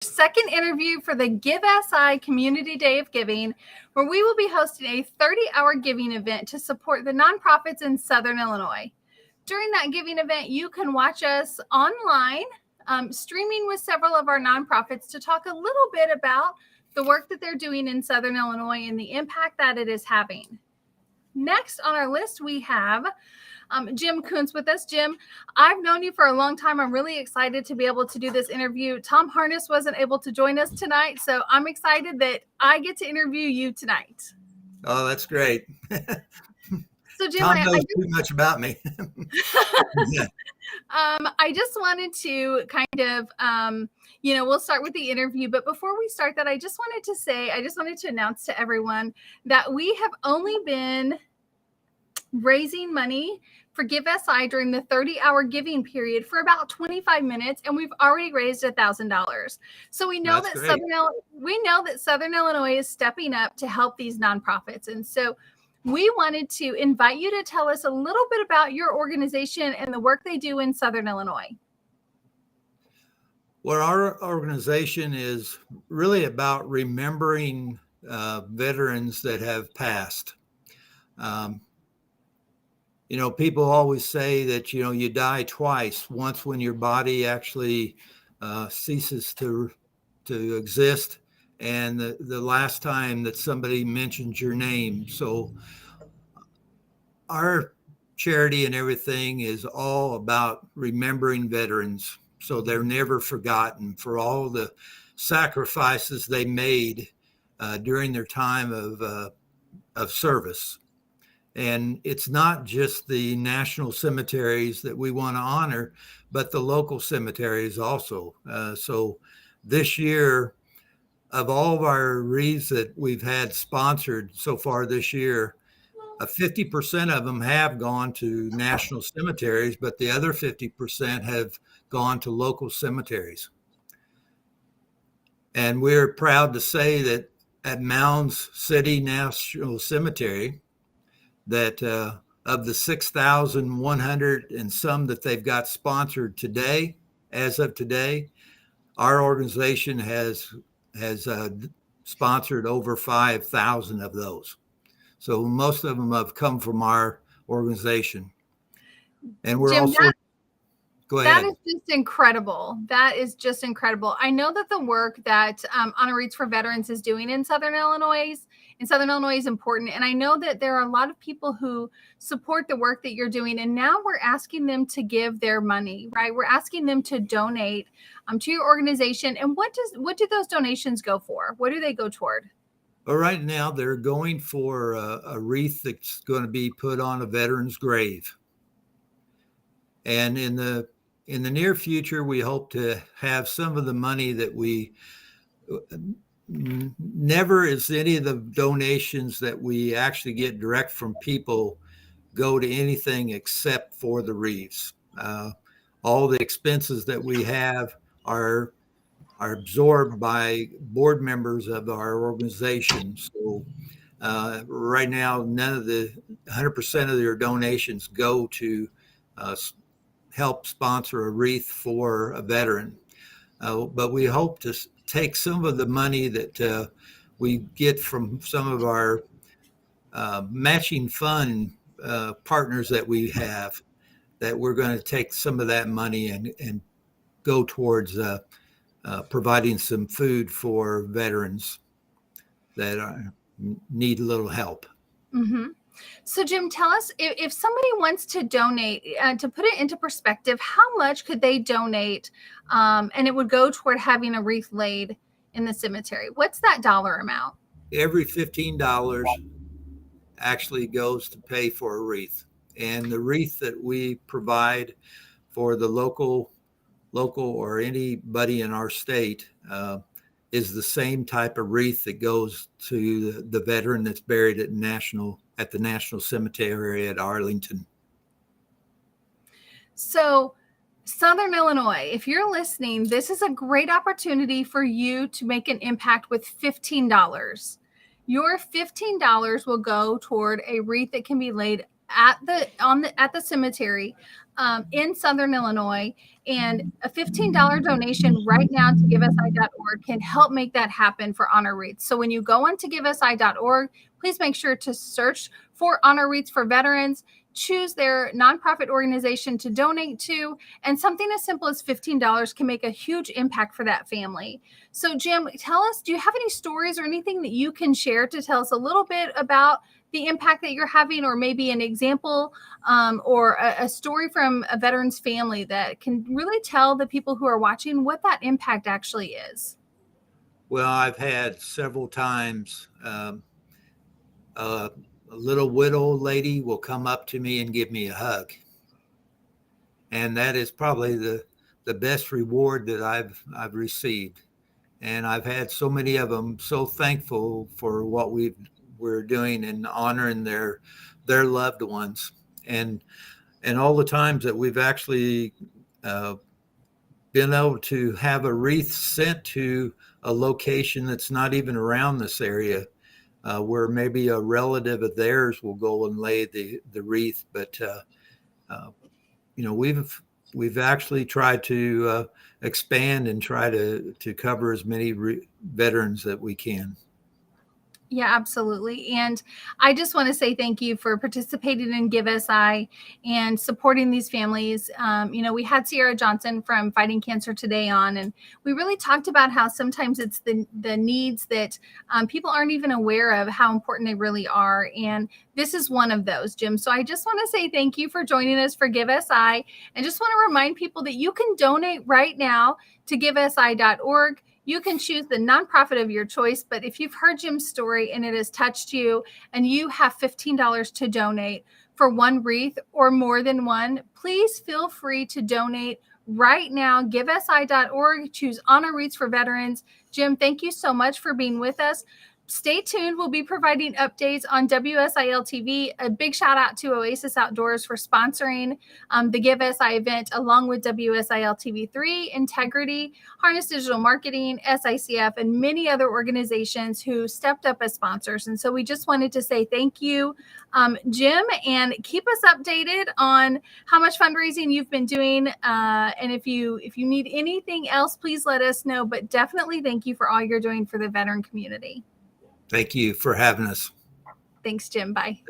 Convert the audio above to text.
second interview for the Give SI Community Day of Giving, where we will be hosting a 30-hour giving event to support the nonprofits in Southern Illinois. During that giving event, you can watch us online, streaming with several of our nonprofits to talk a little bit about the work that they're doing in Southern Illinois and the impact that it is having. Next on our list, we have Jim Kuntz with us. Jim, I've known you for a long time. I'm really excited to be able to do this interview. Tom Harness wasn't able to join us tonight, so I'm excited that I get to interview you tonight. Oh, that's great. So Jim, Tom knows too much about me. Yeah. I just wanted to kind of, we'll start with the interview. But before we start that, I just wanted to announce to everyone that we have only been raising money for Give SI during the 30-hour giving period for about 25 minutes, and we've already raised $1,000. So we know that Southern Illinois is stepping up to help these nonprofits, and so we wanted to invite you to tell us a little bit about your organization and the work they do in Southern Illinois. Well, our organization is really about remembering veterans that have passed. People always say that, you die twice, once when your body actually ceases to exist, and the last time that somebody mentions your name. So our charity and everything is all about remembering veterans so they're never forgotten for all the sacrifices they made during their time of service. And it's not just the national cemeteries that we want to honor, but the local cemeteries also. So this year, of all of our wreaths that we've had sponsored so far this year, 50% of them have gone to national cemeteries, but the other 50% have gone to local cemeteries. And we're proud to say that at Mounds City National Cemetery, that of the 6,100 and some that they've got sponsored today, as of today, our organization has sponsored over 5,000 of those. So most of them have come from our organization. And we're Jim, go ahead. That is just incredible. That is just incredible. I know that the work that Honor Wreaths for Veterans is doing in Southern Illinois is important. And I know that there are a lot of people who support the work that you're doing. And now we're asking them to give their money, right? We're asking them to donate to your organization. And what do those donations go for? What do they go toward? Well, right now they're going for a wreath that's going to be put on a veteran's grave. And in the near future, we hope to have some of the money that we never is any of the donations that we actually get direct from people go to anything except for the wreaths. All the expenses that we have are absorbed by board members of our organization. So right now, none of the 100% of their donations go to help sponsor a wreath for a veteran. But we hope to take some of the money that we get from some of our matching fund partners that we have, that we're going to take some of that money and go towards providing some food for veterans that need a little help. Mm-hmm. So Jim, tell us, if somebody wants to donate, to put it into perspective, how much could they donate and it would go toward having a wreath laid in the cemetery? What's that dollar amount? Every $15 actually goes to pay for a wreath. And the wreath that we provide for the local or anybody in our state is the same type of wreath that goes to the veteran that's buried at the National Cemetery at Arlington. So Southern Illinois, if you're listening, this is a great opportunity for you to make an impact with $15. Your $15 will go toward a wreath that can be laid at the cemetery. in Southern Illinois. And a $15 donation right now to givesi.org can help make that happen for honor wreaths. So when you go on to givesi.org, please make sure to search for honor wreaths for veterans, choose their nonprofit organization to donate to, and something as simple as $15 can make a huge impact for that family. So Jim, tell us, do you have any stories or anything that you can share to tell us a little bit about the impact that you're having, or maybe an example or a story from a veteran's family that can really tell the people who are watching what that impact actually is? Well, I've had several times a little widow lady will come up to me and give me a hug. And that is probably the best reward that I've received. And I've had so many of them so thankful for what we're doing and honoring their loved ones. And all the times that we've actually been able to have a wreath sent to a location that's not even around this area, where maybe a relative of theirs will go and lay the wreath. But we've actually tried to expand and try to cover as many veterans that we can. Yeah, absolutely. And I just want to say thank you for participating in Give SI and supporting these families. We had Sierra Johnson from Fighting Cancer Today on, and we really talked about how sometimes it's the needs that people aren't even aware of, how important they really are. And this is one of those, Jim. So I just want to say thank you for joining us for Give SI, and just want to remind people that you can donate right now to givesi.org. You can choose the nonprofit of your choice, but if you've heard Jim's story and it has touched you and you have $15 to donate for one wreath or more than one, please feel free to donate right now. Givesi.org, choose honor wreaths for veterans. Jim, thank you so much for being with us. Stay tuned. We'll be providing updates on WSIL TV. A big shout out to Oasis Outdoors for sponsoring the Give SI event, along with WSIL TV3, Integrity, Harness Digital Marketing, SICF, and many other organizations who stepped up as sponsors. And so we just wanted to say thank you, Jim, and keep us updated on how much fundraising you've been doing. And if you need anything else, please let us know. But definitely thank you for all you're doing for the veteran community. Thank you for having us. Thanks, Jim. Bye.